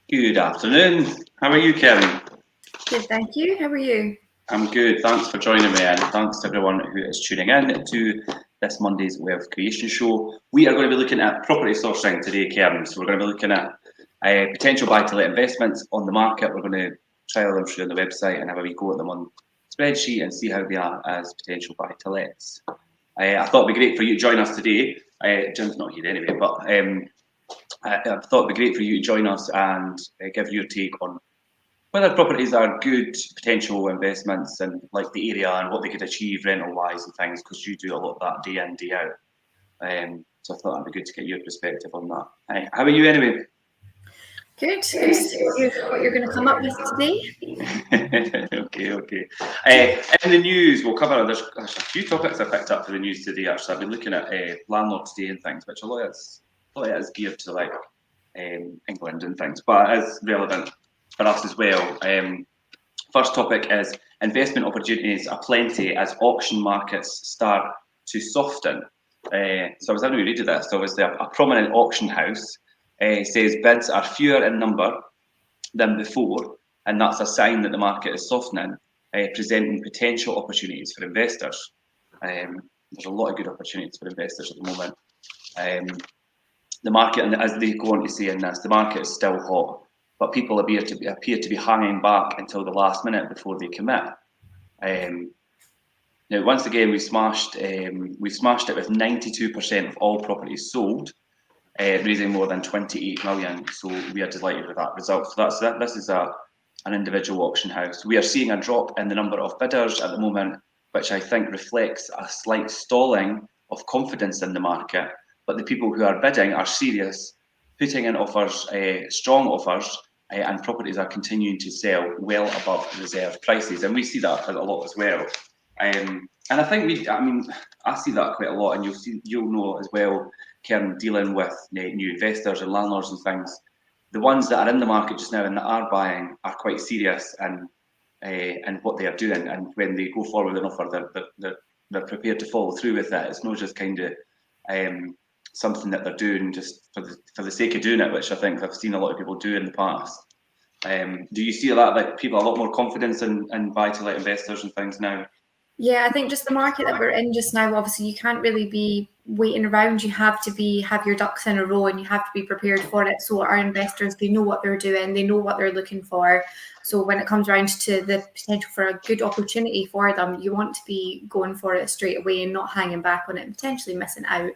Good afternoon. How are you, Kerin? Good, thank you. How are you? I'm good. Thanks for joining me, and thanks to everyone who is tuning in to this Monday's Wealth Creation Show. We are going to be looking at property sourcing today, Kerin. So we're going to be looking at potential buy-to-let investments on the market. We're going to trial them through on the website and have a wee go at them on spreadsheet and see how they are as potential buy-to-lets. I thought it'd be great for you to join us today. Jim's not here anyway, but I thought it'd be great for you to join us and give your take on whether properties are good potential investments and like the area and what they could achieve rental wise and things, because you do a lot of that day in, day out. So I thought it'd be good to get your perspective on that. How are you anyway? Good. Good to see what you're going to come up with today. Okay. In the news, we'll cover. There's a few topics I picked up for the news today. Actually, I've been looking at landlords' day and things, which a lot of it is geared to like England and things, but it is relevant for us as well. First topic is investment opportunities are plenty as auction markets start to soften. So I was having a read of this. So obviously, a prominent auction house says bids are fewer in number than before, and that's a sign that the market is softening, presenting potential opportunities for investors. There's a lot of good opportunities for investors at the moment. The market, and as they go on to say in this, the market is still hot, but people appear to be hanging back until the last minute before they commit. Now, once again, we smashed it with 92% of all properties sold, raising more than 28 million. So we are delighted with that result. So this is an individual auction house. We are seeing a drop in the number of bidders at the moment, which I think reflects a slight stalling of confidence in the market. But the people who are bidding are serious, putting in offers, strong offers, and properties are continuing to sell well above reserve prices. And we see that a lot as well. And I think I see that quite a lot, and you'll know as well, Kerin, dealing with new investors and landlords and things. The ones that are in the market just now and that are buying are quite serious and what they are doing. And when they go forward with an offer, they're prepared to follow through with it. It's not just kind of something that they're doing just for the sake of doing it, which I think I've seen a lot of people do in the past. Do you see that, like people a lot more confidence in buy-to-let investors and things now? Yeah, I think just the market that we're in just now, obviously you can't really be waiting around. You have to have your ducks in a row and you have to be prepared for it. So our investors, they know what they're doing, they know what they're looking for. So when it comes around to the potential for a good opportunity for them, you want to be going for it straight away and not hanging back on it and potentially missing out.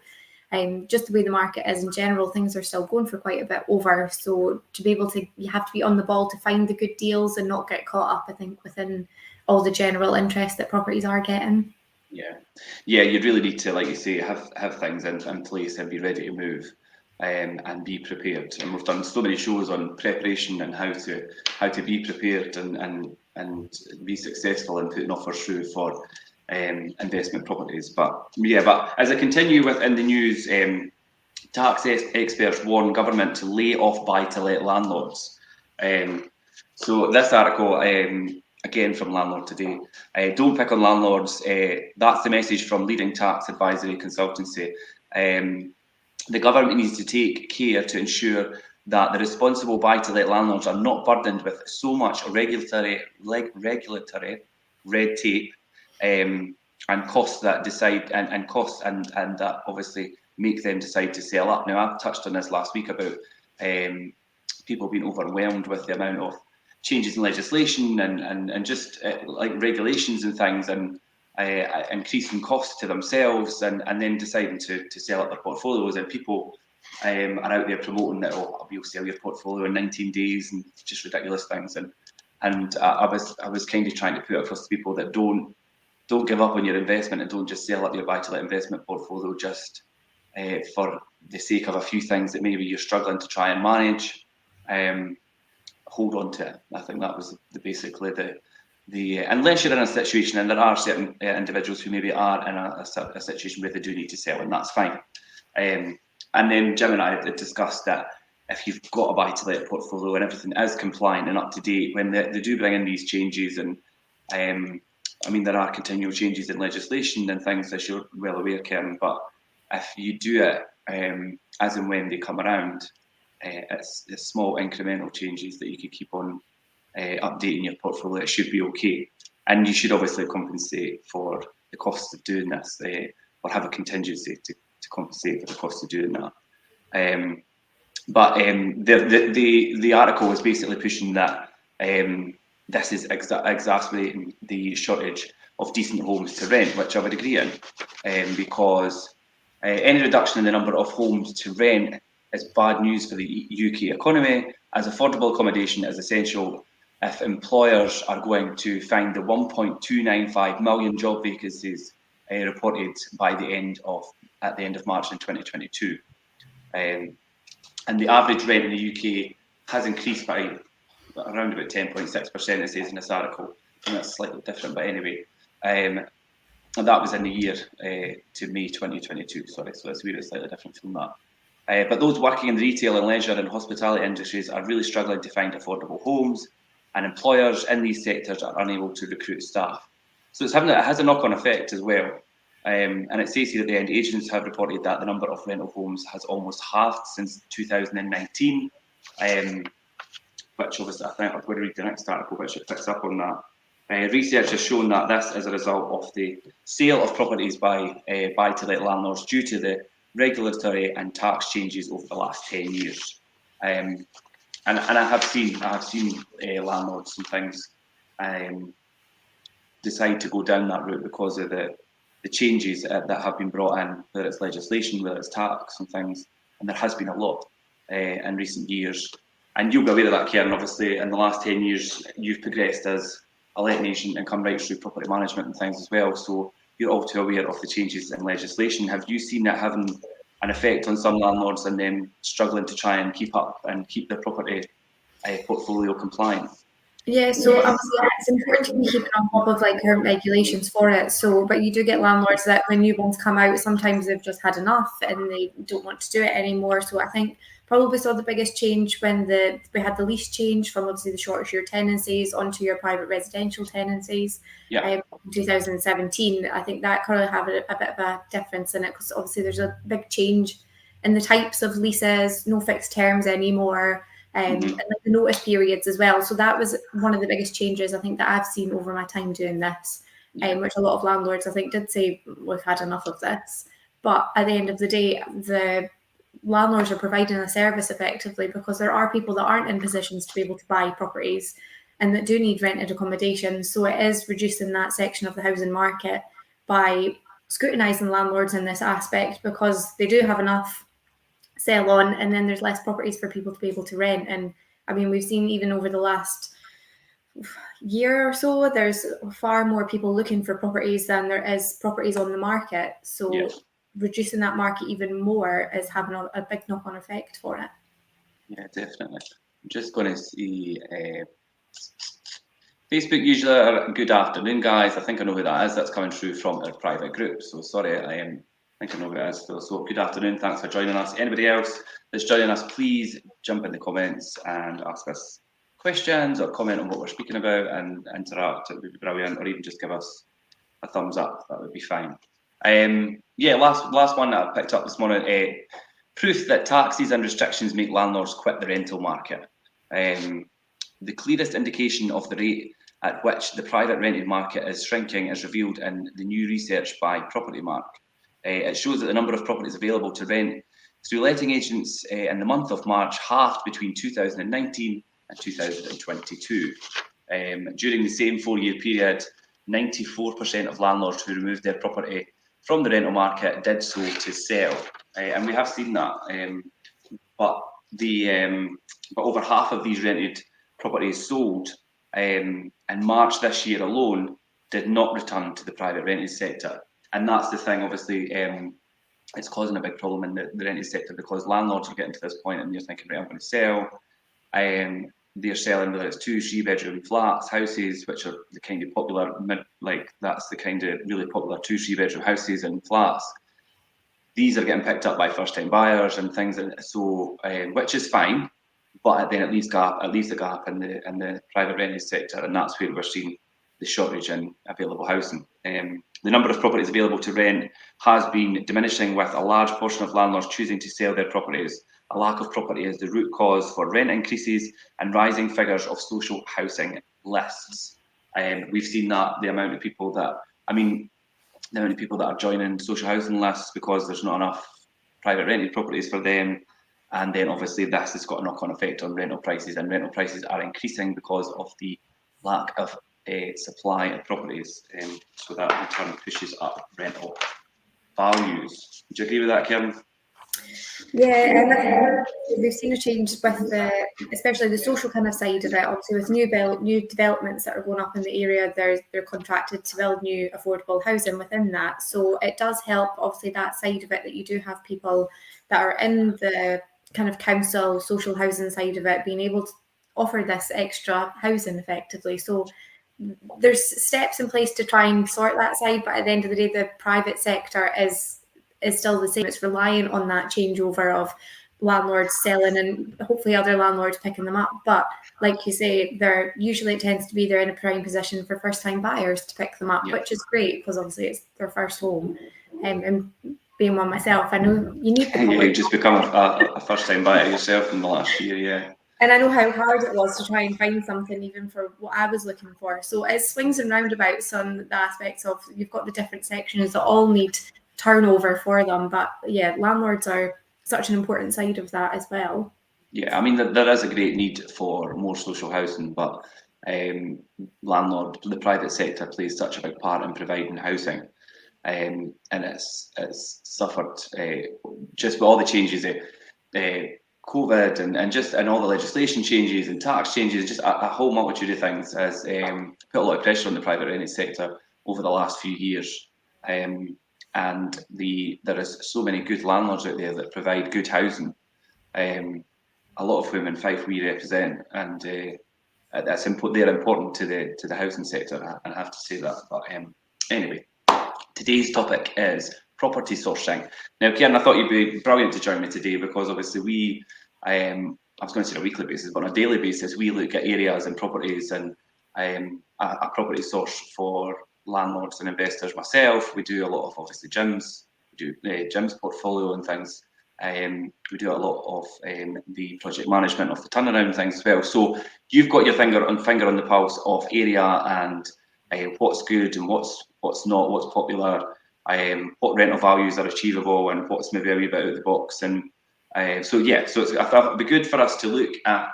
Just the way the market is in general, things are still going for quite a bit over. So to be able to, you have to be on the ball to find the good deals and not get caught up, I think, within all the general interest that properties are getting. Yeah, you really need to, like you say, have things in place and be ready to move, and be prepared. And we've done so many shows on preparation and how to be prepared and be successful in putting offers through for investment properties. But as I continue within the news, tax experts warn government to lay off buy-to-let landlords. So this article, again from Landlord Today, don't pick on landlords. That's the message from leading tax advisory consultancy. The government needs to take care to ensure that the responsible buy-to-let landlords are not burdened with so much regulatory red tape, and costs that that obviously make them decide to sell up. Now, I've touched on this last week about people being overwhelmed with the amount of changes in legislation and just like regulations and things, and increasing costs to themselves, and then deciding to sell up their portfolios. And people are out there promoting that, oh, you'll sell your portfolio in 19 days and just ridiculous things. And I was kind of trying to put across to people that don't give up on your investment and don't just sell up your buy-to-let investment portfolio just for the sake of a few things that maybe you're struggling to try and manage. Hold on to it. I think that was basically the unless you're in a situation, and there are certain individuals who maybe are in a situation where they do need to sell, and that's fine. And then Jim and I had discussed that if you've got a buy-to-let portfolio and everything is compliant and up to date, when they do bring in these changes, and there are continual changes in legislation and things, as you're well aware, Kerin, but if you do it as and when they come around, it's small incremental changes that you could keep on updating your portfolio. It should be okay, and you should obviously compensate for the cost of doing this, or have a contingency to compensate for the cost of doing that. But the article is basically pushing that this is exacerbating the shortage of decent homes to rent, which I would agree in, because any reduction in the number of homes to rent is bad news for the UK economy, as affordable accommodation is essential if employers are going to find the 1.295 million job vacancies reported at the end of March in 2022. And the average rent in the UK has increased by around about 10.6%, it says in this article. And that's slightly different, but anyway. And that was in the year to May 2022, sorry, so it's really slightly different from that. But those working in the retail and leisure and hospitality industries are really struggling to find affordable homes, and employers in these sectors are unable to recruit staff. So it has a knock-on effect as well. And it says here at the end, agents have reported that the number of rental homes has almost halved since 2019, which obviously I think I'm going to read the next article, which it picks up on that. Research has shown that this is a result of the sale of properties by buy-to-let landlords due to the regulatory and tax changes over the last 10 years. And I have seen landlords and things decide to go down that route because of the changes that have been brought in, whether it's legislation, whether it's tax and things, and there has been a lot in recent years. And you'll be aware of that, Kerin. Obviously, in the last 10 years, you've progressed as a letting agent and come right through property management and things as well. So you're all too aware of the changes in legislation. Have you seen that having an effect on some landlords and them struggling to try and keep up and keep their property portfolio compliant? Yeah, so obviously it's important to be keeping on top of like current regulations for it. So, but you do get landlords that when new ones come out, sometimes they've just had enough and they don't want to do it anymore. So I think probably saw the biggest change when we had the lease change from obviously the shorter year tenancies onto your private residential tenancies. Yeah. In 2017, I think that kind of have a bit of a difference in it because obviously there's a big change in the types of leases, no fixed terms anymore. And like the notice periods as well. So that was one of the biggest changes I think that I've seen over my time doing this, which a lot of landlords I think did say we've had enough of this. But at the end of the day, the landlords are providing a service effectively because there are people that aren't in positions to be able to buy properties and that do need rented accommodation. So it is reducing that section of the housing market by scrutinising landlords in this aspect because they do have enough sell on, and then there's less properties for people to be able to rent. And I mean, we've seen even over the last year or so, there's far more people looking for properties than there is properties on the market. So yes, reducing that market even more is having a big knock-on effect for it. Yeah, definitely. I'm just going to see Facebook usually. Good afternoon, guys. I think I know who that is. That's coming through from our private group. So sorry, I think I know who it is. So good afternoon. Thanks for joining us. Anybody else that's joining us, please jump in the comments and ask us questions or comment on what we're speaking about and interact. It would be brilliant, or even just give us a thumbs up. That would be fine. Yeah, last one that I picked up this morning. Proof that taxes and restrictions make landlords quit the rental market. The clearest indication of the rate at which the private rented market is shrinking is revealed in the new research by Property Mark. It shows that the number of properties available to rent through letting agents in the month of March halved between 2019 and 2022. During the same 4-year period, 94% of landlords who removed their property from the rental market did so to sell. And we have seen that. But over half of these rented properties sold in March this year alone did not return to the private rented sector. And that's the thing, obviously, it's causing a big problem in the rented sector because landlords are getting to this point and you're thinking, right, I'm going to sell. They're selling whether it's 2-3 bedroom flats, houses, which are the kind of popular, that's the kind of really popular 2-3 bedroom houses and flats. These are getting picked up by first time buyers and things, so which is fine, but then it leaves a gap in the private rented sector, and that's where we're seeing the shortage in available housing. The number of properties available to rent has been diminishing, with a large portion of landlords choosing to sell their properties a lack of property is the root cause for rent increases and rising figures of social housing lists. We've seen that the amount of people that are joining social housing lists because there's not enough private rented properties for them. And then obviously this has got a knock-on effect on rental prices, and rental prices are increasing because of the lack of supply of properties. So that in turn pushes up rental values. Would you agree with that, Kerin? Yeah, and I think we've seen a change with especially the social kind of side of it. Obviously, with new developments that are going up in the area, they're contracted to build new affordable housing within that. So it does help, obviously, that side of it, that you do have people that are in the kind of council social housing side of it being able to offer this extra housing effectively. So there's steps in place to try and sort that side, but at the end of the day, the private sector is still the same. It's reliant on that changeover of landlords selling and hopefully other landlords picking them up. But like you say, it tends to be they're in a prime position for first-time buyers to pick them up, which is great because obviously it's their first home. And being one myself, I know you need the you've just become a first-time buyer yourself in the last year, yeah. And I know how hard it was to try and find something even for what I was looking for. So it swings and roundabouts on the aspects of you've got the different sections that all need turnover for them. But yeah, landlords are such an important side of that as well. Yeah, I mean, there is a great need for more social housing, but the private sector plays such a big part in providing housing. And it's suffered just with all the changes COVID and all the legislation changes and tax changes, just a whole multitude of things has put a lot of pressure on the private rented sector over the last few years. And there is so many good landlords out there that provide good housing, a lot of whom in Fife we represent, and they're important to the housing sector. I have to say that. But anyway, today's topic is property sourcing. Now, Kerin, I thought you'd be brilliant to join me today because obviously I was going to say on a weekly basis, but on a daily basis, we look at areas and properties and a property source for landlords and investors. Myself, we do a lot of obviously gyms, we do gyms portfolio and things. We do a lot of the project management of the turnaround things as well. So you've got your finger on the pulse of area and what's good and what's not, what's popular. What rental values are achievable and what's maybe a wee bit out of the box. And I thought it'd be good for us to look at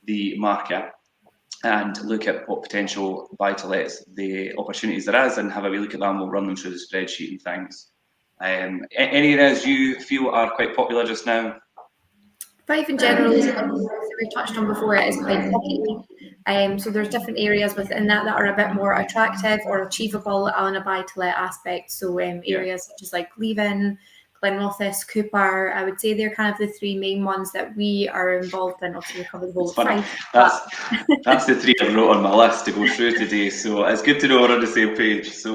the market and look at what potential buy-to-lets, the opportunities there is, and have a wee look at them. We'll run them through the spreadsheet and things. Any areas you feel are quite popular just now? Fife in general, as we touched on before, it is quite picky. So there's different areas within that are a bit more attractive or achievable on a buy-to-let aspect. So areas such as like Leven, Glenrothes, Cooper, I would say they're kind of the three main ones that we are involved in. Obviously, we cover the whole of Fife. That's the three I wrote on my list to go through today. So it's good to know we're on the same page. So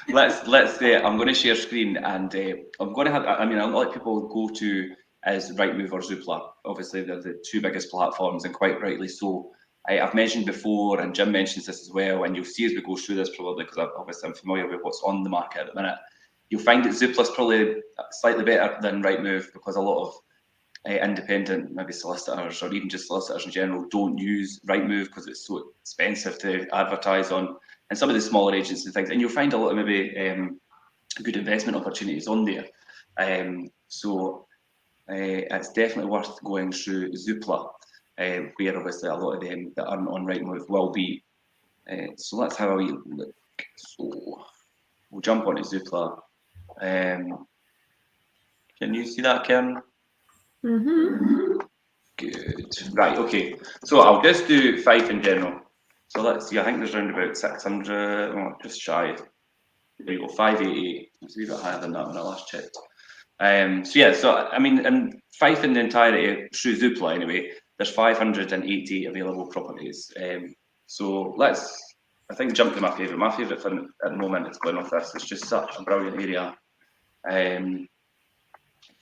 let's. I'm going to share screen, and I'm going to have. I mean, a lot of people go to is Rightmove or Zoopla. Obviously, they're the two biggest platforms, and quite rightly so. I've mentioned before, and Jim mentions this as well, and you'll see as we go through this probably, because I'm familiar with what's on the market at the minute. You'll find that Zoopla's probably slightly better than Rightmove because a lot of independent, maybe solicitors or even just solicitors in general, don't use Rightmove because it's so expensive to advertise on, and some of the smaller agents and things. And you'll find a lot of maybe good investment opportunities on there. So it's definitely worth going through Zoopla, where obviously a lot of them that aren't on Rightmove will be. So let's have a wee look. So we'll jump onto Zoopla. Can you see that, Kerin? Mm-hmm. Good. Right, okay. So I'll just do Fife in general. So let's see, I think there's around about 600, just shy. There you go, 588. It's a wee bit higher than that when I last checked. So I mean, in Fife in the entirety, through Zoopla anyway, there's 580 available properties. So I think jump to my favourite. My favourite at the moment is Glenrothes. It's just such a brilliant area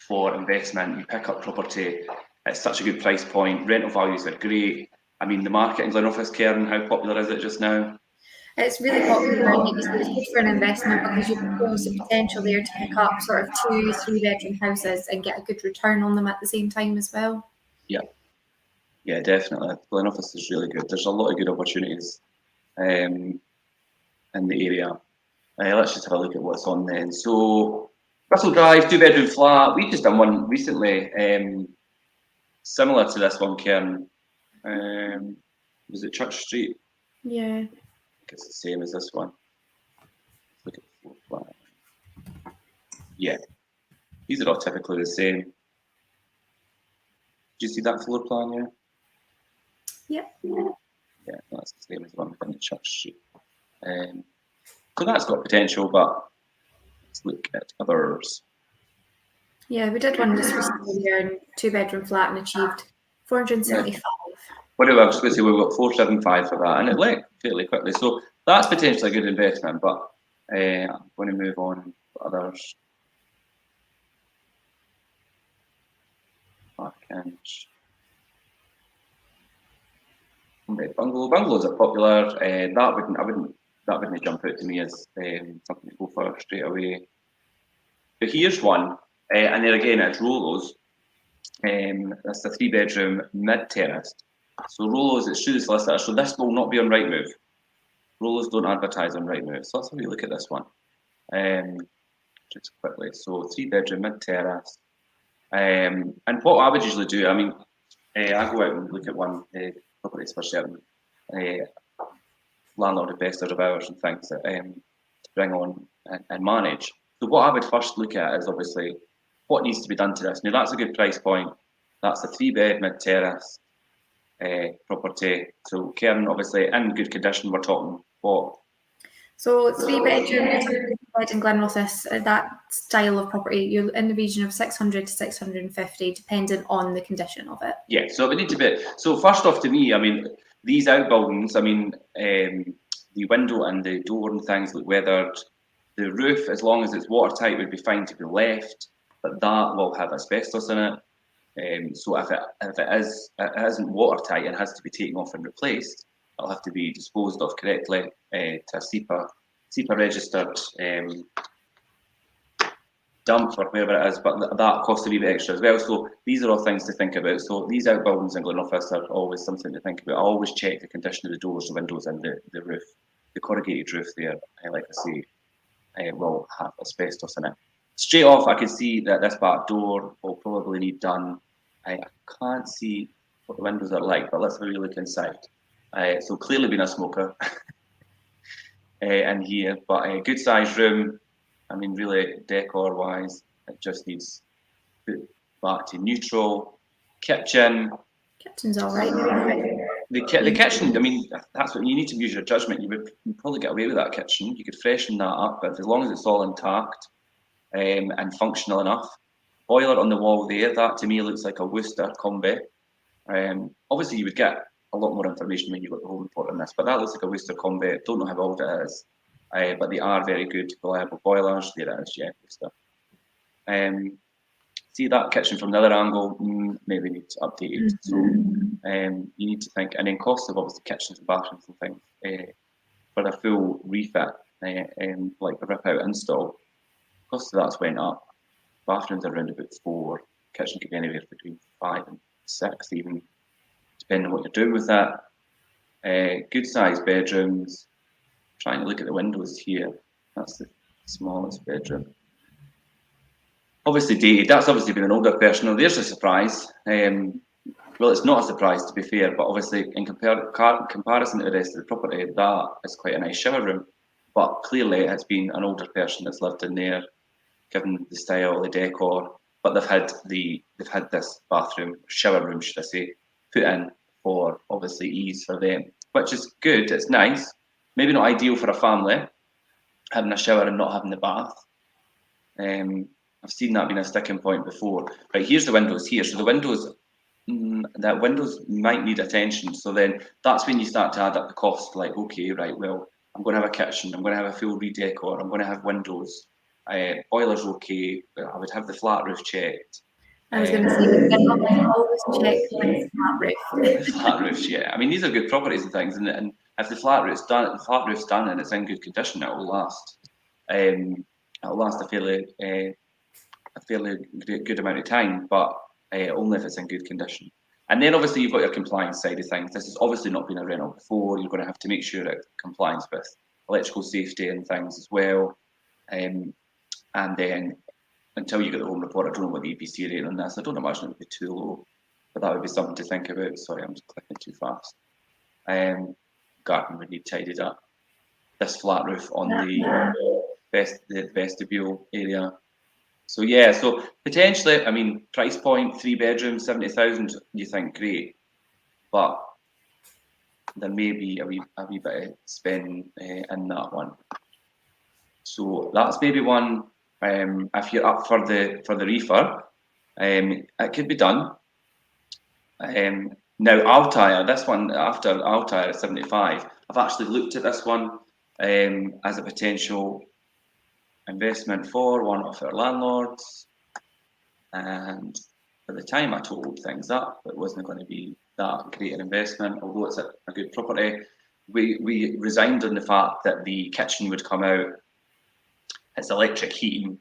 for investment. You pick up property at such a good price point. Rental values are great. I mean, the market in Glenrothes, Kerin, how popular is it just now? It's really popular, and it's good for an investment because you've got the potential there to pick up sort of 2-3 bedroom houses and get a good return on them at the same time as well. Yeah, definitely. Glen Office is really good. There's a lot of good opportunities in the area. Let's just have a look at what's on then. So, Russell Drive, 2-bedroom flat. We just done one recently, similar to this one, Kerin. Was it Church Street? Yeah. I think it's the same as this one. Look at the floor plan. Yeah, these are all typically the same. Do you see that floor plan here? Yep. Yeah, that's the same as the one within the Church Street. So that's got potential, but let's look at others. Yeah, we did one just recently here in 2-bedroom flat and achieved 475. Whatever, I was just going to say we've got 475 for that, and it went fairly quickly. So that's potentially a good investment, but I'm going to move on to others. Bungalows are popular. That wouldn't jump out to me as something to go for straight away. But here's one, and there again it's Rollo's. That's a 3-bedroom mid-terrace. So Rollo's, it's through the solicitor, so this will not be on Rightmove. Rollo's don't advertise on Rightmove, so let's have a look at this one. Just quickly, so 3-bedroom mid-terrace. And what I would usually do, I mean, I go out and look at properties for certain landlord investors of ours and things that to bring on and manage. So what I would first look at is obviously what needs to be done to this. Now that's a good price point. That's a 3-bed mid-terrace property. So Kerin, obviously in good condition. We're talking what? So 3-bedroom bed in Glen Office, that style of property, you're in the region of 600 to 650, depending on the condition of it. Yeah, so we need to be. So first off, to me, I mean, these outbuildings, I mean, the window and the door and things look weathered. The roof, as long as it's watertight, would be fine to be left, but that will have asbestos in it. So if it isn't watertight and has to be taken off and replaced, it'll have to be disposed of correctly to a SEPA registered dump or wherever it is, but that costs a wee bit extra as well. So these are all things to think about. So these outbuildings in Glen Office are always something to think about. I always check the condition of the doors, the windows, and the roof. The corrugated roof there, like I say, will have asbestos in it. Straight off, I can see that this back door will probably need done. I can't see what the windows are like, but let's have a look inside. So clearly been a smoker in here, but a good sized room. I mean, really, decor wise, it just needs put back to neutral. Kitchen's all right. The kitchen, I mean, that's what you need to use your judgment. You would probably get away with that kitchen. You could freshen that up, but as long as it's all intact and functional enough. Boiler on the wall there, that to me looks like a Worcester combi. Obviously, you would get a lot more information when you got the home report on this, but that looks like a Worcester combi. Don't know how old it is, but they are very good, reliable boilers. There it is, yeah, Worcester. See that kitchen from the other angle, maybe need to update it. So you need to think, and then cost of obviously kitchens and bathrooms and things for a full refit, like a rip out install. Cost of that's went up. Bathrooms are around about 4. Kitchen could be anywhere between 5 and 6, even depending on what you're doing with that. Good sized bedrooms. Trying to look at the windows here. That's the smallest bedroom. Obviously dated. That's obviously been an older person. Now there's a surprise. Well, it's not a surprise to be fair, but obviously in comparison to the rest of the property, that is quite a nice shower room. But clearly it's been an older person that's lived in there, given the style, the decor. But they've had this bathroom, shower room, should I say, put in for obviously ease for them, which is good. It's nice. Maybe not ideal for a family, having a shower and not having the bath. I've seen that being a sticking point before. Right, here's the windows here. So the windows might need attention. So then that's when you start to add up the cost. Like, okay, right, well, I'm going to have a kitchen. I'm going to have a full redecor. I'm going to have windows. Boiler's okay. I would have the flat roof checked. I was going to say, always check the flat roof. Flat roofs, yeah. I mean, these are good properties and things, and if the flat roof's done and it's in good condition, it will last. It'll last a fairly good amount of time, but only if it's in good condition. And then obviously you've got your compliance side of things. This has obviously not been a rental before. You're going to have to make sure it complies with electrical safety and things as well. And then until you get the home report, I don't know what the EPC rate on this. I don't imagine it would be too low, but that would be something to think about. Sorry, I'm just clicking too fast. Garden would need tidied up. This flat roof on the vestibule area. So yeah, so potentially, I mean, price point, 3 bedrooms, 70,000. You think great, but there may be a wee bit of spend in that one. So that's maybe one. If you're up for the refurb, it could be done. Now Altair, this one after Altair at 75, I've actually looked at this one as a potential investment for one of our landlords, and at the time I totaled things up, it wasn't going to be that great an investment, although it's a good property. We resigned on the fact that the kitchen would come out, it's electric heating,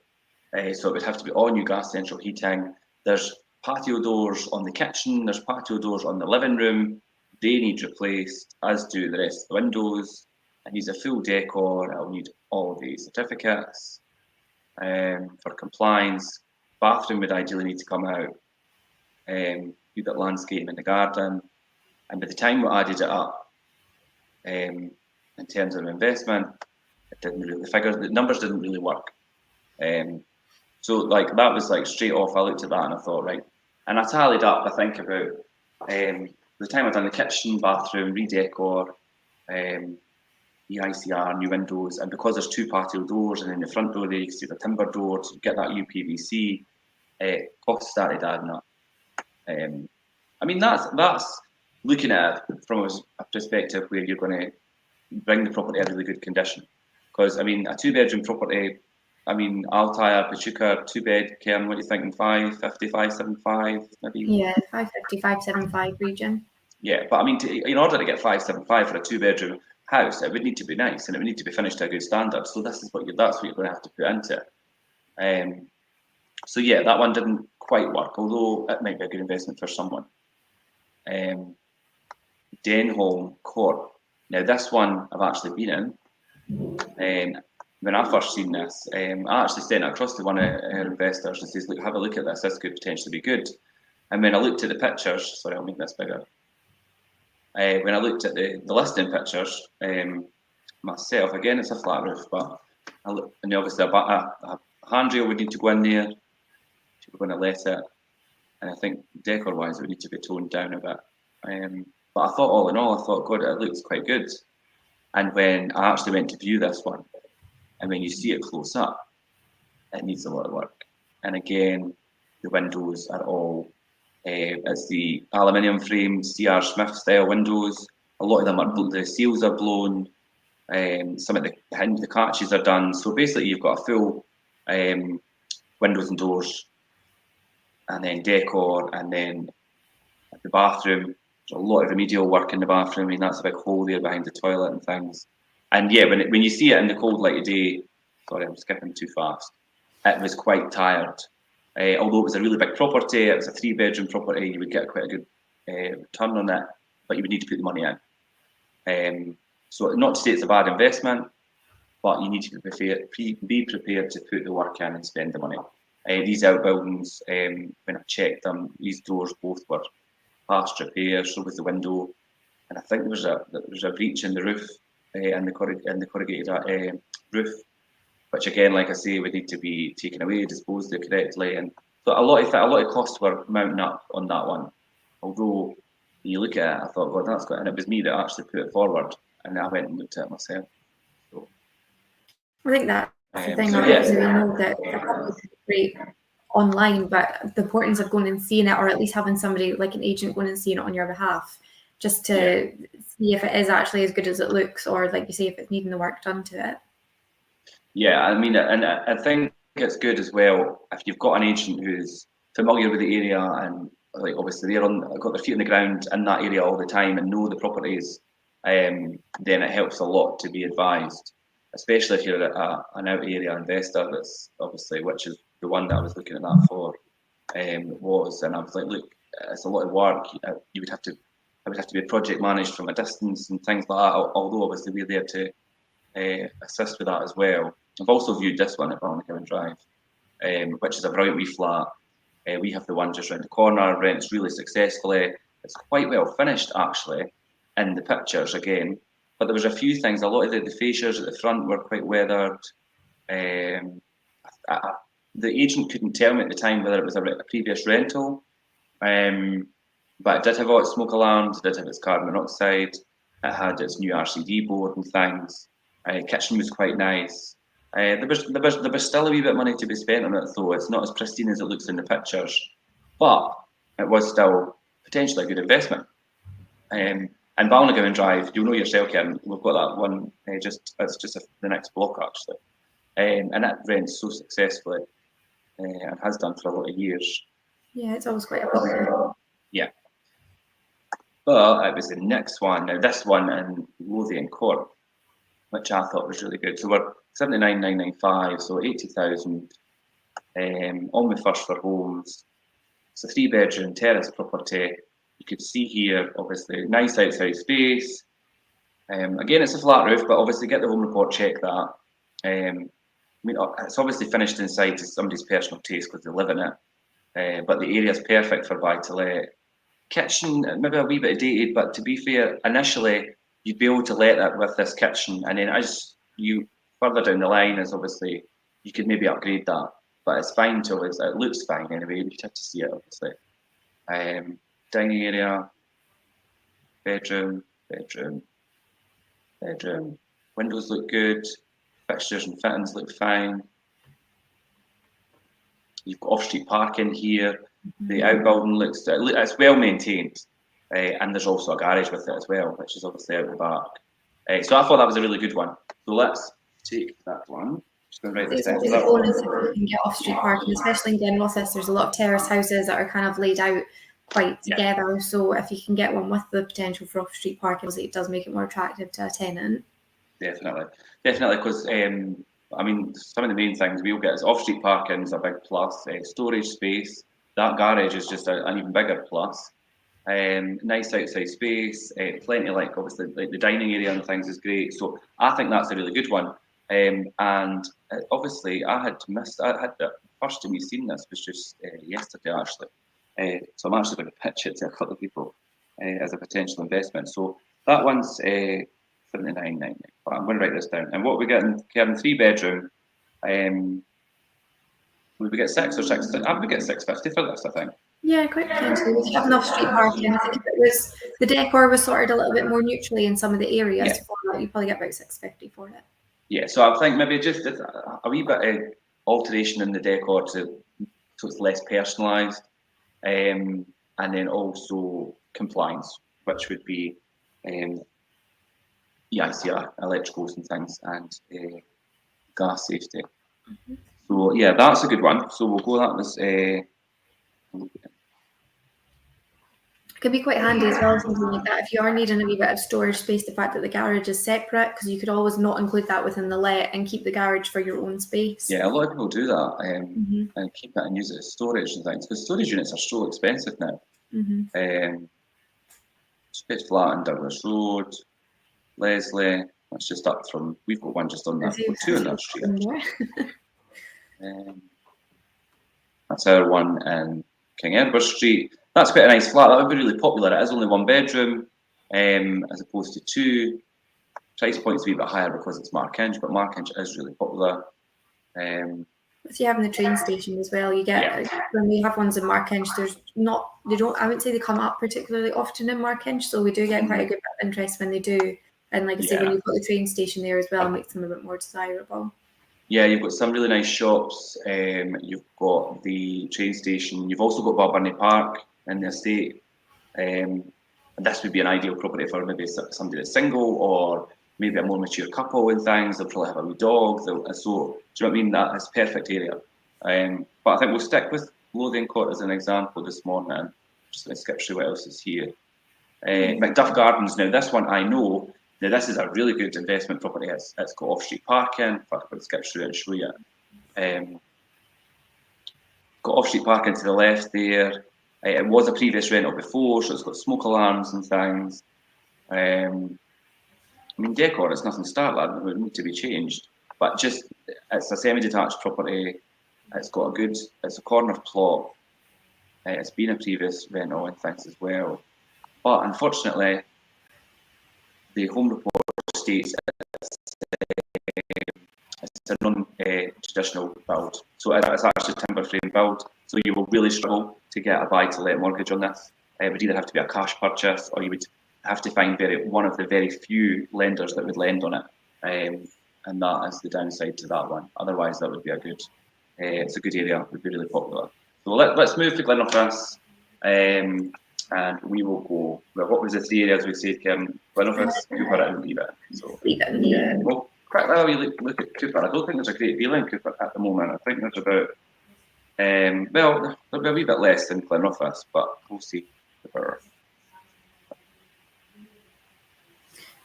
so it would have to be all new gas central heating. There's patio doors on the kitchen, there's patio doors on the living room, they need replaced, as do the rest of the windows. It needs a full decor, it'll need all of the certificates for compliance. Bathroom would ideally need to come out. We've got landscaping in the garden, and by the time we added it up, in terms of investment, it didn't really, the numbers didn't really work. So like that was like straight off, I looked at that and I thought, right, and I tallied up, I think about the time I'd done the kitchen, bathroom, redecor, EICR, new windows, and because there's 2 patio doors, and in the front door there you can see the timber doors, you get that UPVC, costs started adding up. I mean, that's looking at it from a perspective where you're going to bring the property in really good condition. Because I mean, a 2-bedroom property, I mean, Altair, Pachuca, 2-bed, Kerin, what are you thinking? 550, 575, maybe? Yeah, 550, 575 region. Yeah, but I mean, in order to get 575 for a 2-bedroom house, it would need to be nice and it would need to be finished to a good standard. So that's what you're going to have to put into it. So yeah, that one didn't quite work, although it might be a good investment for someone. Denholm Court. Now this one I've actually been in. When I first seen this, I actually sent it across to one of our investors and says, look, have a look at this, this could potentially be good. And when I looked at the pictures, sorry, I'll make this bigger. When I looked at the listing pictures, myself, again, it's a flat roof, but and obviously a handrail would need to go in there if we're going to let it. And I think decor-wise, it would need to be toned down a bit. But I thought, all in all, I thought, God, it looks quite good. And when I actually went to view this one, and when you see it close up, it needs a lot of work. And again, the windows are all, it's the aluminium frame, C.R. Smith style windows. A lot of them are, the seals are blown. Some of the catches are done. So basically you've got a full windows and doors, and then decor, and then the bathroom. There's a lot of remedial work in the bathroom. I mean, that's a big hole there behind the toilet and things. And yeah, when you see it in the cold light of day, sorry, I'm skipping too fast. It was quite tired. Although it was a really big property, it was a 3-bedroom property, you would get quite a good return on it, but you would need to put the money in. So not to say it's a bad investment, but you need to be prepared to put the work in and spend the money. These outbuildings, when I checked them, these doors both were past repair, so was the window, and I think there was a breach in the roof, in the corrugated roof, which again, like I say, would need to be taken away, disposed of correctly, and so a lot of costs were mounting up on that one. Although when you look at it, I thought, God, that's good, and it was me that actually put it forward, and I went and looked at it myself. So I think that's the thing. so Obviously, we know that it's great online, but the importance of going and seeing it, or at least having somebody like an agent going and seeing it on your behalf, just to see if it is actually as good as it looks, or like you say, if it's needing the work done to it. Yeah, I mean, and I think it's good as well if you've got an agent who's familiar with the area and like obviously got their feet on the ground in that area all the time and know the properties. then it helps a lot to be advised, especially if you're an out area investor. That's obviously, which is the one that I was looking at that for. Was, and I was like, look, it's a lot of work. You would have to, I would have to be project managed from a distance and things like that. Although obviously we're there to assist with that as well. I've also viewed this one at Kerin Drive, which is a bright wee flat. We have the one just around the corner. Rents really successfully. It's quite well finished actually in the pictures again. But there was a few things. A lot of the fascias at the front were quite weathered. The agent couldn't tell me at the time whether it was a previous rental, but it did have all its smoke alarms, it did have its carbon monoxide, it had its new RCD board and things. Kitchen was quite nice. There was still a wee bit of money to be spent on it though. It's not as pristine as it looks in the pictures, but it was still potentially a good investment. And Balnagowan Drive, you'll know yourself, Kerin, we've got that one, it's just the next block actually. And it rents so successfully. And has done for a lot of years. Yeah, it's always quite a popular. Yeah. But it was the next one. Now this one in Lothian Court, which I thought was really good. So we're 79,995, so 80,000. On with First for Homes. It's a 3-bedroom terrace property. You could see here, obviously, nice outside space. Again, it's a flat roof, but obviously get the home report, check that. I mean, it's obviously finished inside to somebody's personal taste because they live in it, but the area is perfect for buy-to-let. Kitchen, maybe a wee bit dated, but to be fair, initially you'd be able to let that with this kitchen, and then as you further down the line, is obviously you could maybe upgrade that, but it's fine till it looks fine anyway. You'd have to see it obviously. Dining area, bedroom, bedroom, bedroom. Windows look good. Fixtures and fittings look fine. You've got off-street parking here. The outbuilding looks, it's well maintained, and there's also a garage with it as well, which is obviously out the back. So I thought that was a really good one. So let's take that one. Just going to write this down. It's a bonus if you can get off-street parking, especially in Glenrothes. There's a lot of terrace houses that are kind of laid out quite together. Yeah. So if you can get one with the potential for off-street parking, it does make it more attractive to a tenant. Definitely, because I mean, some of the main things we'll get is off-street parking is a big plus. Storage space, that garage is just an even bigger plus. Nice outside space, plenty obviously like the dining area and things is great. So I think that's a really good one. And obviously I had the first time we've seen this was just yesterday actually. So I'm actually going to pitch it to a couple of people as a potential investment. So that one's 79.99. I'm going to write this down. And what we get in Kerin, 3-bedroom, would we get 6 or 6? I would get 650 for this, I think. Yeah, quite potentially. We have enough street parking. I think if it was the decor was sorted a little bit more neutrally in some of the areas, you'd probably get about 650 for it. Yeah, so I think maybe just a wee bit of alteration in the decor so it's less personalised, and then also compliance, which would be EICR, electricals and things, and gas safety. So yeah, that's a good one. So we'll go that was. It could be quite handy as well, something like that. If you are needing a wee bit of storage space, the fact that the garage is separate, because you could always not include that within the let and keep the garage for your own space. Yeah, a lot of people do that and keep it and use it as storage and things, because storage units are so expensive now. Space flat in Douglas Road, Leslie. That's just up from. We've got one just on that. We've got 2 on that street. That's our one in King Edward Street. That's quite a nice flat. That would be really popular. It is only 1 bedroom, as opposed to 2. Price point's a wee bit higher because it's Markinch, but Markinch is really popular. If you have the train station as well, you get when we have ones in Markinch. I wouldn't say they come up particularly often in Markinch, so we do get quite a good bit of interest when they do. And like I say, when you've got the train station there as well, it makes them a bit more desirable. Yeah, you've got some really nice shops. You've got the train station. You've also got Balburney Park in the estate. And this would be an ideal property for maybe somebody that's single or maybe a more mature couple and things. They'll probably have a wee dog. So, do you know what I mean? That is a perfect area. But I think we'll stick with Lothian Court as an example this morning. I'm just going to skip through what else is here. Macduff Gardens, now this one I know, now this is a really good investment property. It's got off-street parking. I'll skip through it and show you. Got off-street parking to the left there. It was a previous rental before, so it's got smoke alarms and things. I mean, decor, it's nothing startling. It would need to be changed. But just, it's a semi-detached property. It's got it's a corner plot. It's been a previous rental and things as well. But unfortunately, the home report states it's a non-traditional build. So it's actually a timber frame build. So you will really struggle to get a buy-to-let mortgage on this. It would either have to be a cash purchase, or you would have to find one of the very few lenders that would lend on it. And that is the downside to that one. Otherwise, that would be it's a good area. It would be really popular. So let's move to Glenrothes. And we will go, well, what was the 3 areas we said, Kerin? Glenrothes, Cooper and Leave It. So, Leave It. Yeah. Well, quickly we look at Cooper. I don't think there's a great deal in Cooper at the moment. I think there's about, well, there'll be a wee bit less than Glenrothes, but we'll see. Cooper.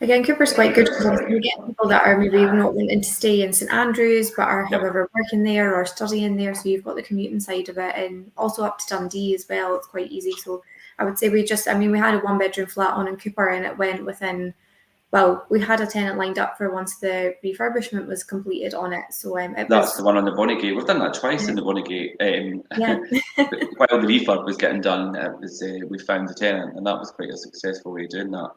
Again, Cooper's quite good because you get people that are maybe not wanting to stay in St Andrews but are, however, working there or studying there. So you've got the commuting side of it, and also up to Dundee as well. It's quite easy. So I would say we had a 1-bedroom flat on in Cooper, and it went within, well, we had a tenant lined up for once the refurbishment was completed on it. So that's the one on the Bonnygate. We've done that twice in the Bonnygate. While the refurb was getting done, we found the tenant, and that was quite a successful way of doing that.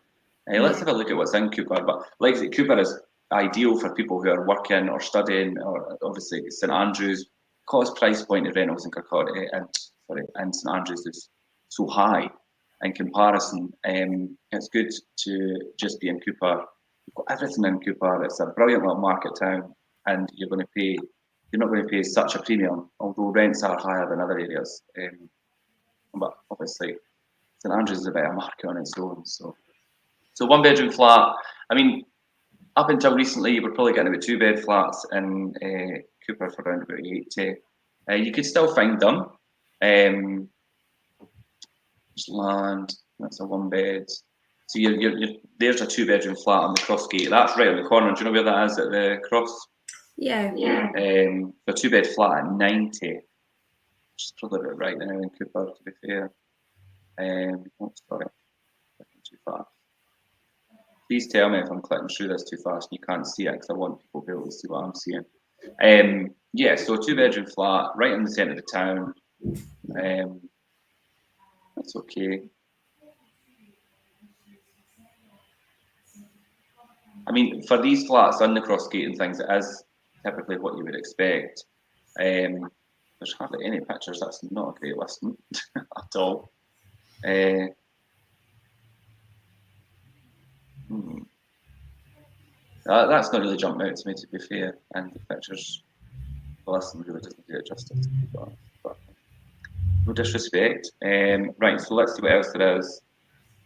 Let's have a look at what's in Cooper. But like I said, Cooper is ideal for people who are working or studying, or obviously St Andrews. Cost price point of rentals in Kirkcaldy and St Andrews is so high in comparison. It's good to just be in Cooper. You've got everything in Cooper. It's a brilliant little market town, and you're not going to pay such a premium, although rents are higher than other areas. But obviously, St Andrews is a bit of a market on its own. So 1-bedroom flat. I mean, up until recently, you were probably getting about 2-bed flats in Cooper for around about 80. You could still find them. There's land. That's a 1-bed. So there's a 2-bedroom flat on the cross gate. That's right on the corner. Do you know where that is at the cross? Yeah. A 2-bed flat at 90. Which is probably about right now in Cooper, to be fair. Sorry, too fast. Please tell me if I'm clicking through this too fast and you can't see it, because I want people to be able to see what I'm seeing. So a 2-bedroom flat right in the centre of the town. That's okay. I mean, for these flats on the crossgate and things, it is typically what you would expect. There's hardly any pictures. That's not a great listing at all. That's not really jumping out to me, to be fair, and the pictures, the listing really doesn't do it justice. But no disrespect. Right, so let's see what else there is.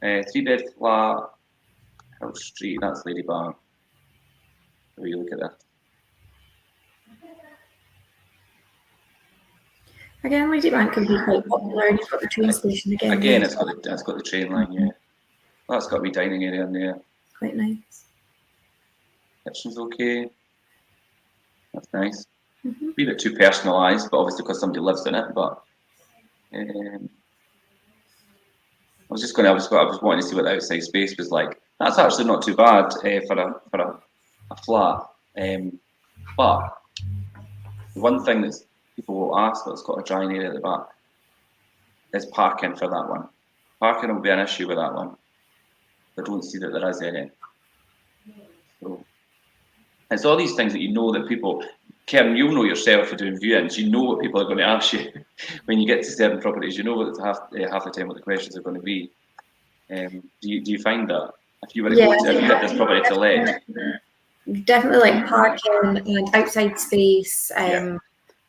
3-bed flat, Hill Street, that's Ladybank. How do you look at that? Again, Ladybank can be quite popular, and you've got the train station again. Again, it's got the train line, yeah. That's got a wee dining area in there. Quite nice. Kitchen's okay. That's nice. A wee bit too personalised, but obviously because somebody lives in it. But I was wanting to see what the outside space was like. That's actually not too bad for a flat. But the one thing that people will ask that's got a drying area at the back is parking for that one. Parking will be an issue with that one. I don't see that there is any. So it's all these things that you know that people, Kerin, you'll know yourself for doing viewings. You know what people are going to ask you when you get to certain properties. You know what half the time what the questions are going to be. Do you find that if you were to go to get this property to let? Definitely, like parking and outside space.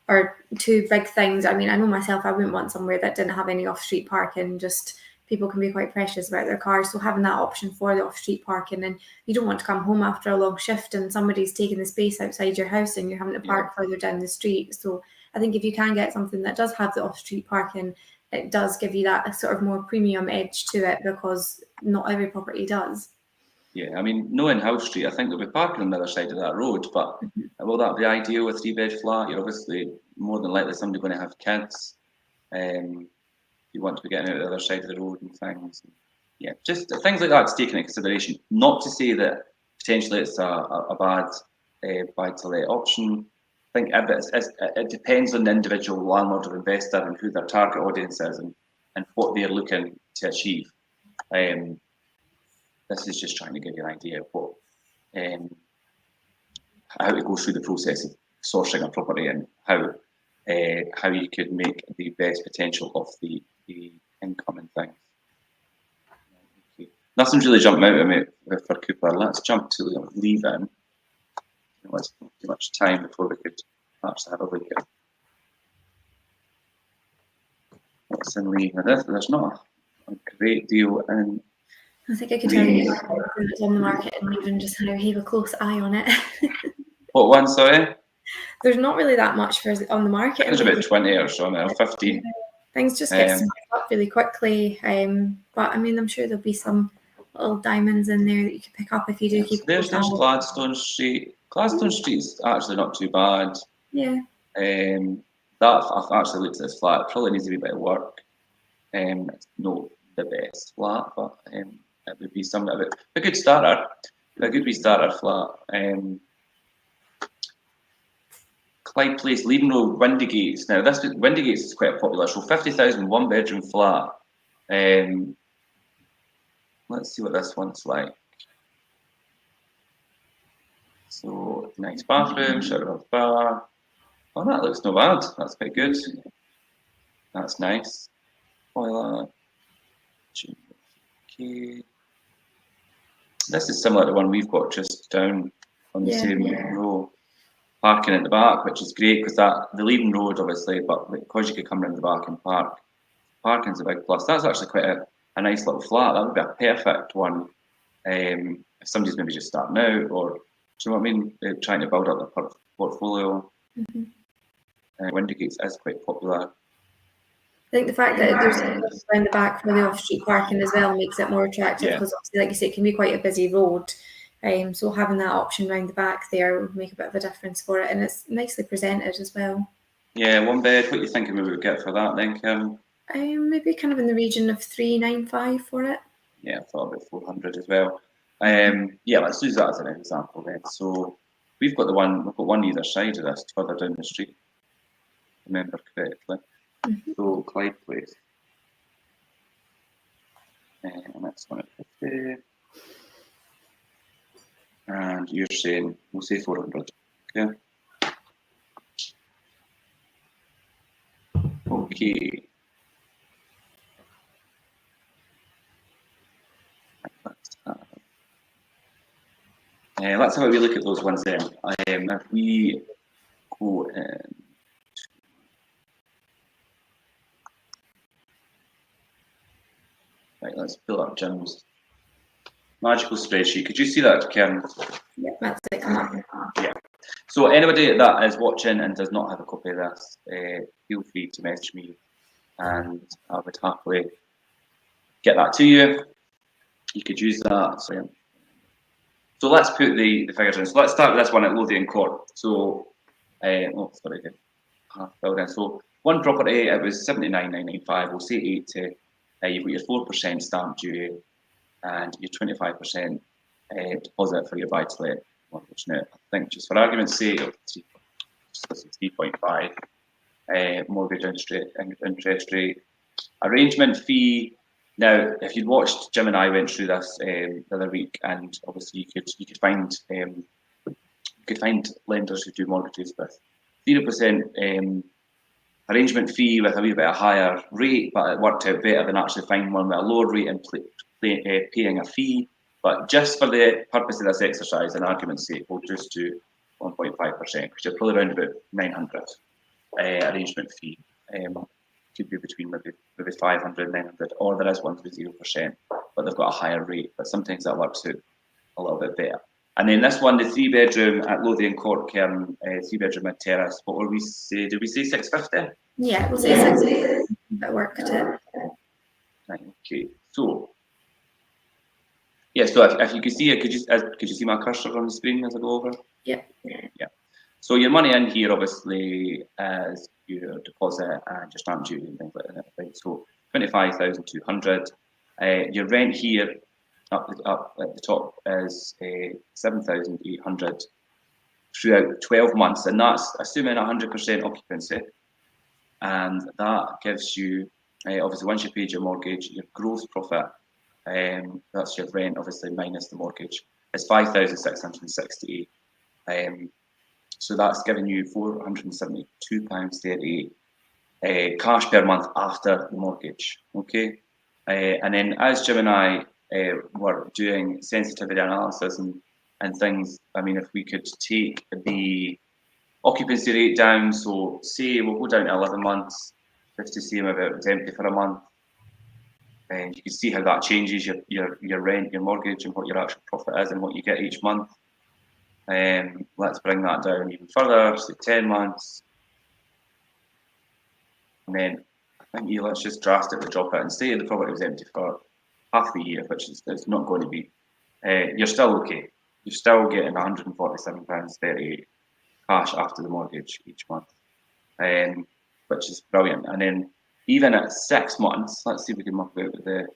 Are two big things. I mean, I know myself, I wouldn't want somewhere that didn't have any off-street parking. Just people can be quite precious about their cars, so having that option for the off-street parking, and you don't want to come home after a long shift and somebody's taking the space outside your house and you're having to park further down the street. So I think if you can get something that does have the off-street parking, it does give you that sort of more premium edge to it, because not every property does. Yeah, I mean, no in House Street, I think there'll be parking on the other side of that road, but will that be ideal with 3-bed flat? You're obviously more than likely somebody going to have kids. You want to be getting out the other side of the road and things. Yeah, just things like that to take into consideration. Not to say that potentially it's a bad buy-to-let option. I think it depends on the individual landlord or investor and who their target audience is and what they're looking to achieve. This is just trying to give you an idea of what how it goes through the process of sourcing a property and how you could make the best potential of the income and things. Okay. Nothing's really jumping out at me for Cooper. Let's jump to leave-in. Let's not too much time before we could perhaps have a look at what's in leave-in. There's not a great deal in. I think I could tell you what's on the market and even just how keep a close eye on it. What one, sorry? There's not really that much on the market. There's about 20 or so now, 15. Things just get smashed up really quickly. But I mean, I'm sure there'll be some little diamonds in there that you can pick up if you do keep. There's Gladstone Street. Gladstone Street's actually not too bad. Yeah. That I've actually looked at this flat. It probably needs a wee bit of work. It's not the best flat, but it would be a good starter. A good wee starter flat. Clyde Place, Leaden Road, Windygates. Now, Windygates is quite popular. So 50,000 one-bedroom flat. Let's see what this one's like. So nice bathroom, shower with bar. Oh, that looks not bad. That's quite good. That's nice. Toilet. Okay. This is similar to the one we've got just down on the same row. Parking at the back, which is great because the Leaden Road, obviously, but because you could come around the back and park. Parking's a big plus. That's actually quite a nice little flat. That would be a perfect one if somebody's maybe just starting out, or do you know what I mean? They're trying to build up their portfolio. Windygates is quite popular. I think the fact that there's around the back for the off-street parking as well makes it more attractive, because obviously, like you say, it can be quite a busy road. So having that option around the back there would make a bit of a difference for it, and it's nicely presented as well. Yeah, one bed. What are you thinking we would get for that then, Kerin? Maybe kind of in the region of 395 for it. Yeah, I thought about 400 as well. Yeah, let's use that as an example then. So we've got one either side of this, further down the street. Remember correctly. So Clyde Place. And that's 150. And you're saying we'll say 400. Okay. Okay. Let's have a wee look at those ones then. If we go in. Right, let's pull up Jim's magical spreadsheet. Could you see that, Kerin? Yeah, that's it. Yeah. So anybody that is watching and does not have a copy of this, feel free to message me, and I would happily get that to you. You could use that. So let's put the figures in. So let's start with this one at Lothian Court. So, So one property, it was 79,995. We'll say 80. You've got your 4% stamp duty and your 25% deposit for your buy-to-let mortgage. Now, I think just for argument's sake, 3.5 mortgage interest rate, arrangement fee. Now, if you'd watched, Jim and I went through this the other week, and obviously you could find lenders who do mortgages with 0% arrangement fee with a wee bit of higher rate, but it worked out better than actually finding one with a lower rate and paying a fee. But just for the purpose of this exercise, in argument's sake, we'll just do 1.5%, because you're probably around about 900 arrangement fee. Could be between maybe 500, 900, or there is ones with 0%, but they've got a higher rate. But sometimes that works out a little bit better. And then this one, the 3-bedroom at Lothian Court, 3-bedroom mid terrace. What were we say? Did we say 650? Yeah, we'll say 650. that worked it. Right, okay, so yeah, so if you could see it, could you see my cursor on the screen as I go over? Yeah. Yeah. So your money in here obviously is your deposit and your stamp duty and things like that. Right? So 25,200. Your rent here up at the top is 7,800 throughout 12 months, and that's assuming 100% occupancy. And that gives you obviously once you paid your mortgage, your gross profit. That's your rent, obviously minus the mortgage. It's 5,668. So that's giving you £472.38 cash per month after the mortgage. Okay, and then as Jim and I were doing sensitivity analysis and things, I mean, if we could take the occupancy rate down, so say we'll go down to 11 months, just to see maybe it's empty for a month, and you can see how that changes your rent, your mortgage, and what your actual profit is and what you get each month. Let's bring that down even further, so 10 months. And then I think let's just drastically drop it and say the property was empty for half the year, which is it's not going to be. You're still okay. You're still getting £147.38 cash after the mortgage each month, which is brilliant. And then even at 6 months, let's see if we can work out the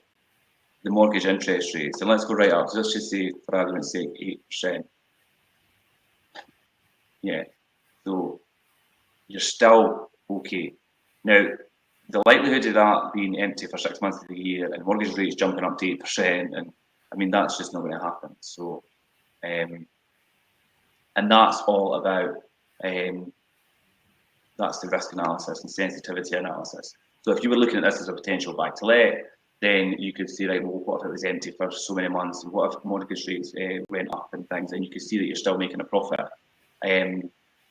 mortgage interest rate. So let's go right up. So let's just say, for argument's sake, 8%. Yeah. So you're still okay. Now, the likelihood of that being empty for 6 months of the year and mortgage rates jumping up to 8%, and I mean, that's just not going to happen. So, and that's all about, that's the risk analysis and sensitivity analysis. So if you were looking at this as a potential buy to let, then you could see, right, well, what if it was empty for so many months, and what if mortgage rates went up and things, and you can see that you're still making a profit.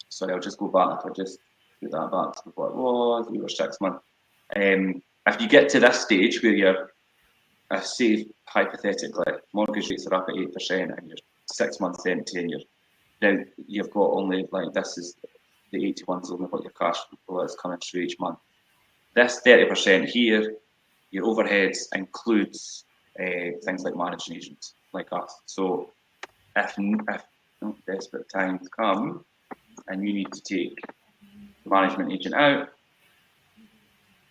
Sorry, I'll just go back. I'll just put that back to what it was. We were 6 months. If you get to this stage where you're, say hypothetically, mortgage rates are up at 8% and you're 6 months empty, and you've got only, like, this is the 81's only what your cash flow is coming through each month. This 30% here, your overheads includes things like managing agents like us. So if desperate times come and you need to take the management agent out,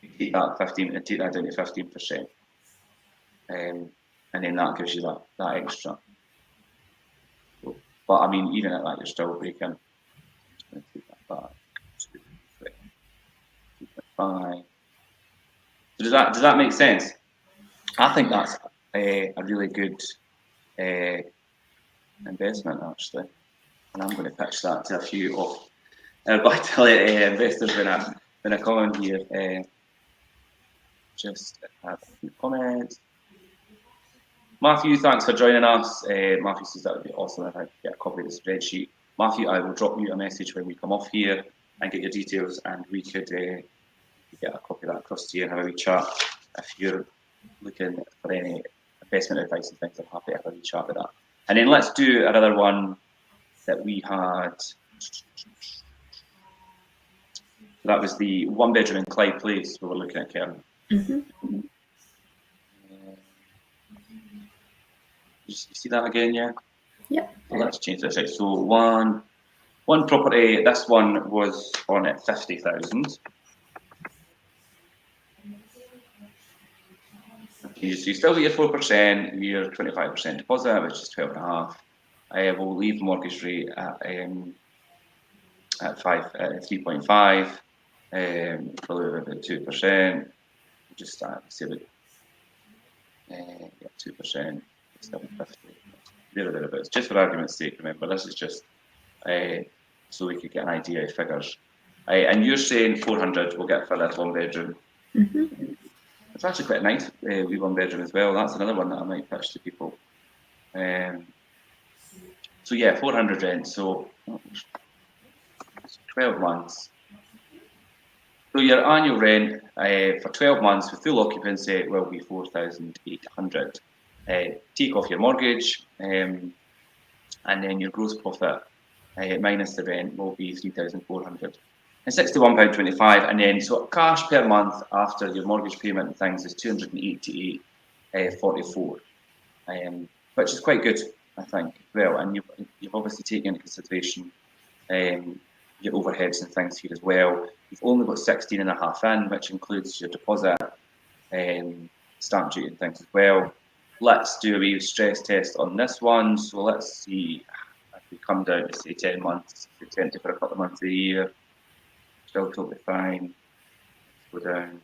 you take that down to 15%, and then that gives you that extra. So, but I mean, even at that, you're still breaking. Take that back. 2.5. So does that make sense? I think that's a really good investment, actually, and I'm going to pitch that to a few of buy-to-let investors when I come in here. Just have a few comments. Matthew, thanks for joining us. Matthew says that would be awesome if I could get a copy of the spreadsheet. Matthew, I will drop you a message when we come off here and get your details, and we could get a copy of that across to you and have a wee chat. If you're looking for any investment advice and things, I'm happy to have a wee chat with that. And then let's do another one that we had. That was the 1 bedroom in Clyde Place we were looking at, Kerin. Mm-hmm. You see that again, yeah? Yep. So let's change this out. So one property, this one was on at 50,000. So you still get your 4%, your 25% deposit, which is 12.5. We'll leave mortgage rate at 3.5, below about 2%. Just start say about 2%, 750. Thereabouts. Just for argument's sake, remember this is just so we could get an idea of figures. And you're saying 400 we'll get for this 1 bedroom. Mm-hmm. It's actually quite nice, wee 1 bedroom as well. That's another one that I might pitch to people. So yeah, 400 rent. So 12 months. So your annual rent for 12 months with full occupancy will be 4,800. Take off your mortgage, and then your gross profit minus the rent will be 3,400. And £61.25, and then so cash per month after your mortgage payment and things is 288.44, which is quite good, I think. Well, and you've obviously taken into consideration your overheads and things here as well. You've only got 16.5 in, which includes your deposit, stamp duty and things as well. Let's do a wee stress test on this one. So let's see if we come down to say 10 months, it's empty for a couple of months a year, still totally fine. Go down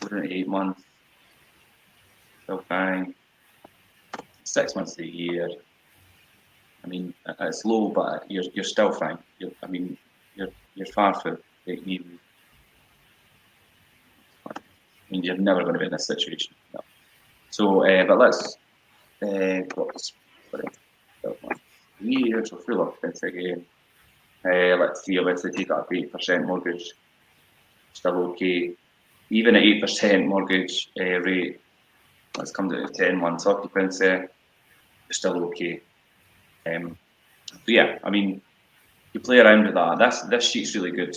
to 8 months, still fine. 6 months a year. I mean, it's low, but you're still fine. You're far from even. I mean, you're never going to be in this situation. No. So, but let's go up to 12 months a year, so full occupancy again. Let's see, obviously take up 8% mortgage, still okay. Even at 8% mortgage rate, let's come down to 10 months occupancy, you're still okay. So yeah, I mean, you play around with that. This sheet's really good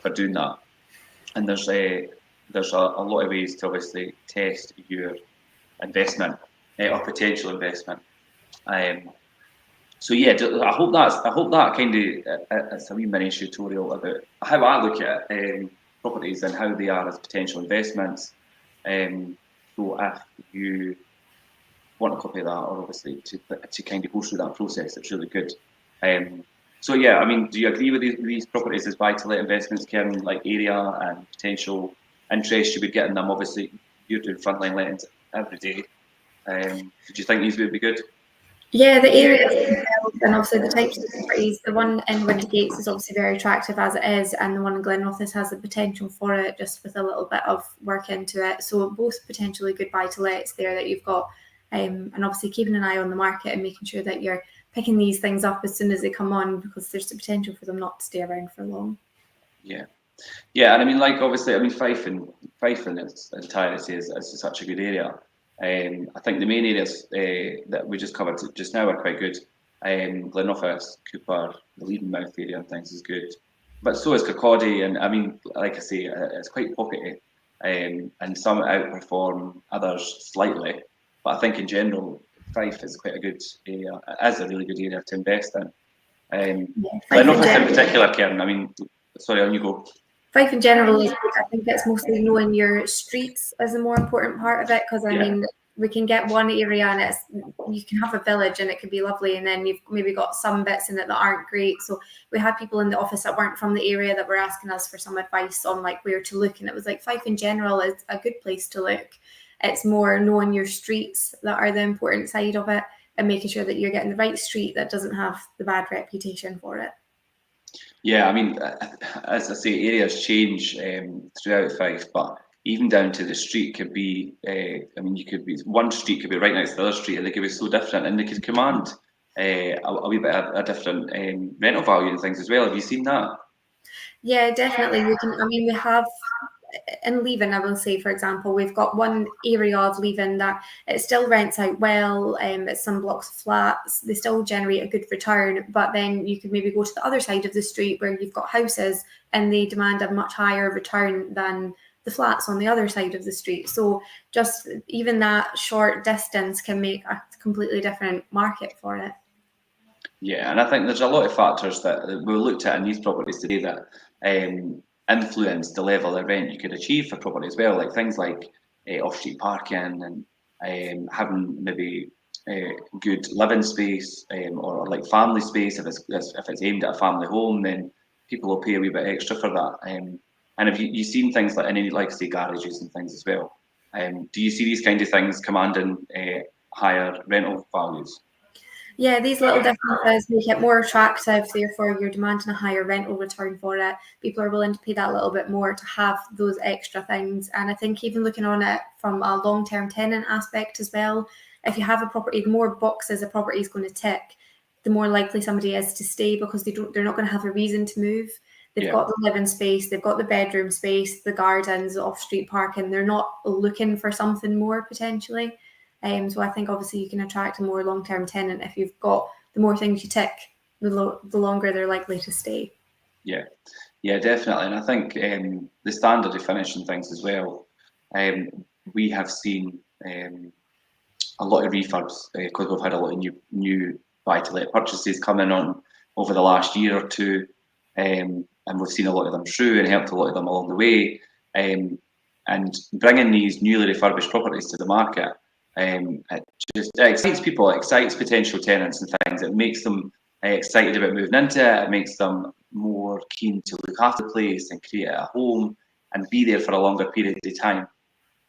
for doing that, and there's a lot of ways to obviously test your investment or potential investment. So yeah, I hope that kind of it's a wee mini tutorial about how I look at properties and how they are as potential investments. So if you want a copy of that, or obviously to kind of go through that process, it's really good. So yeah, I mean, do you agree with these properties as buy-to-let investments, Kerin, like area and potential interest you would get in them? Obviously, you're doing frontline lettings every day. Do you think these would be good? Yeah, the area and obviously the types of properties. The one in Windygates is obviously very attractive as it is, and the one in Glenrothes has the potential for it, just with a little bit of work into it. So both potentially good buy-to-lets there that you've got, and obviously keeping an eye on the market and making sure that you're picking these things up as soon as they come on, because there's the potential for them not to stay around for long. Yeah, and I mean, like obviously, I mean, Fife in its entirety is such a good area. I think the main areas that we just covered just now are quite good. Glenrothes, Cooper, the Leadenmouth area and things is good, but so is Kirkcaldy, and I mean, like I say, it's quite pockety, and some outperform others slightly. But I think in general, Fife is quite a good area. It is a really good area to invest in. Glenrothes in particular, Kerin. I mean, sorry, on you go. Fife in general is good. I think it's mostly knowing your streets is the more important part of it, because I mean, we can get one area and you can have a village and it could be lovely, and then you've maybe got some bits in it that aren't great. So we had people in the office that weren't from the area that were asking us for some advice on like where to look, and it was like Fife in general is a good place to look. It's more knowing your streets that are the important side of it, and making sure that you're getting the right street that doesn't have the bad reputation for it. Yeah, I mean, as I say, areas change throughout Fife, but even down to the street could be, I mean, one street could be right next to the other street, and they could be so different, and they could command a wee bit of a different rental value and things as well. Have you seen that? Yeah, definitely. We have in Leven, I will say, for example, we've got one area of Leven that it still rents out well. It's some blocks of flats. They still generate a good return, but then you could maybe go to the other side of the street where you've got houses and they demand a much higher return than the flats on the other side of the street. So just even that short distance can make a completely different market for it. Yeah, and I think there's a lot of factors that we looked at in these properties today that influence the level of rent you could achieve for property as well, like things like off-street parking and having maybe good living space or like family space. If it's aimed at a family home, then people will pay a wee bit extra for that. And if you've seen things like any, like say, garages and things as well, do you see these kind of things commanding higher rental values? Yeah, these little differences make it more attractive. Therefore, you're demanding a higher rental return for it. People are willing to pay that little bit more to have those extra things. And I think even looking on it from a long-term tenant aspect as well, if you have a property, the more boxes a property is going to tick, the more likely somebody is to stay, because they're not going to have a reason to move. They've got the living space, they've got the bedroom space, the gardens, off-street parking. They're not looking for something more potentially. So I think obviously you can attract a more long-term tenant if you've got the more things you tick, the longer they're likely to stay. Yeah, yeah, definitely. And I think the standard of finishing things as well. We have seen a lot of refurbs because we've had a lot of new buy-to-let purchases coming on over the last year or two, and we've seen a lot of them through and helped a lot of them along the way. And bringing these newly refurbished properties to the market, it excites people, it excites potential tenants and things. It makes them excited about moving into it. It makes them more keen to look after the place and create a home and be there for a longer period of time.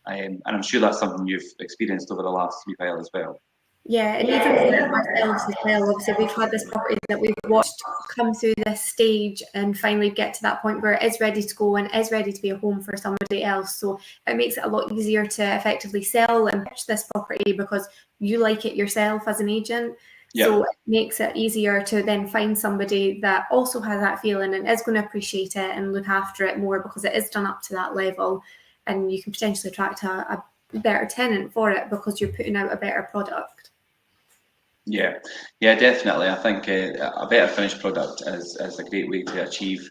And I'm sure that's something you've experienced over the last wee while as well. Yeah, and even for ourselves as well, obviously we've had this property that we've watched come through this stage and finally get to that point where it is ready to go and is ready to be a home for somebody else. So it makes it a lot easier to effectively sell and pitch this property because you like it yourself as an agent. Yeah. So it makes it easier to then find somebody that also has that feeling and is going to appreciate it and look after it more because it is done up to that level, and you can potentially attract a better tenant for it because you're putting out a better product. Yeah, yeah, definitely. I think a better finished product is a great way to achieve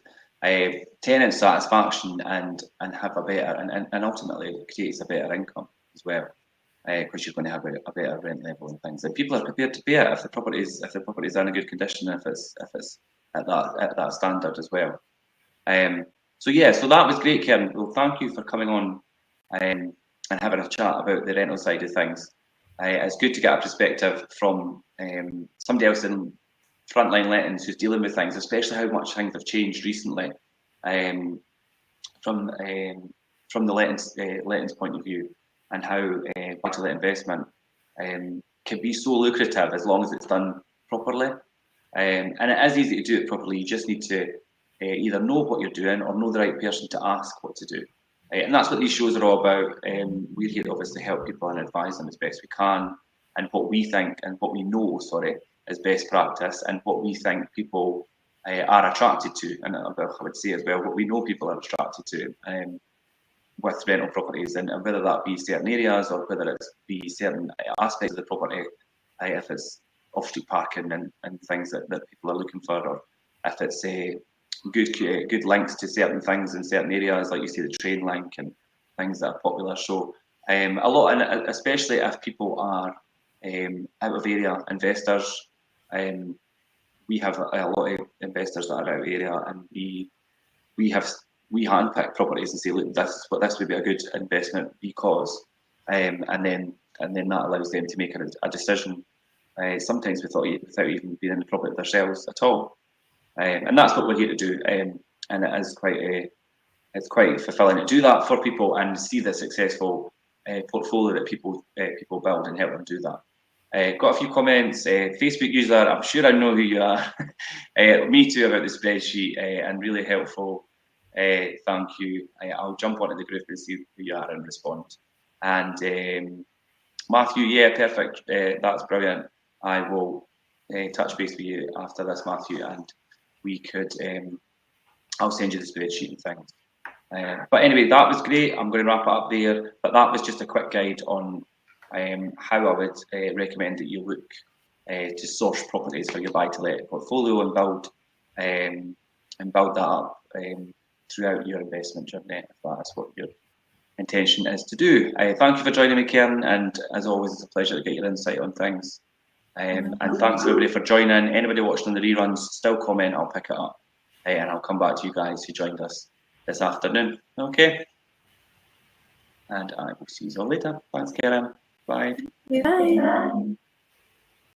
tenant satisfaction and have a better and ultimately it creates a better income as well, because you're going to have a better rent level and things. And people are prepared to pay it if the property is in a good condition, if it's at that standard as well. So yeah, so that was great, Kerin. Well, thank you for coming on and having a chat about the rental side of things. It's good to get a perspective from somebody else in frontline lettings who's dealing with things, especially how much things have changed recently from the lettings point of view, and how buy-to-let investment can be so lucrative as long as it's done properly. And it is easy to do it properly. You just need to either know what you're doing or know the right person to ask what to do. And that's what these shows are all about. We're here to obviously help people and advise them as best we can, and what we think and what we know, is best practice, and what we think people are attracted to. And I would say as well, what we know people are attracted to with rental properties, and whether that be certain areas or whether it be certain aspects of the property, if it's off-street parking and things that people are looking for, or if it's good links to certain things in certain areas, like you see the train link and things that are popular. So a lot, and especially if people are out of area investors, we have a lot of investors that are out of area, and we handpick properties and say, look, this would be a good investment because, and then that allows them to make a decision. Sometimes without even being in the property themselves at all. And that's what we're here to do, and it is quite fulfilling to do that for people and see the successful portfolio that people build and help them do that. Got a few comments. Facebook user, I'm sure I know who you are. Me too, about the spreadsheet, and really helpful. Thank you. I'll jump onto the group and see who you are and respond. And Matthew, yeah, perfect. That's brilliant. I will touch base with you after this, Matthew, and we could, I'll send you the spreadsheet and things. But anyway, that was great. I'm going to wrap it up there. But that was just a quick guide on how I would recommend that you look to source properties for your buy-to-let portfolio and build that up throughout your investment journey, if that's what your intention is to do. Thank you for joining me, Kerin, and as always, it's a pleasure to get your insight on things. And thanks everybody for joining. Anybody watching on the reruns, still comment, I'll pick it up. And I'll come back to you guys who joined us this afternoon. Okay. And I will see you all later. Thanks, Kerin. Bye. Bye.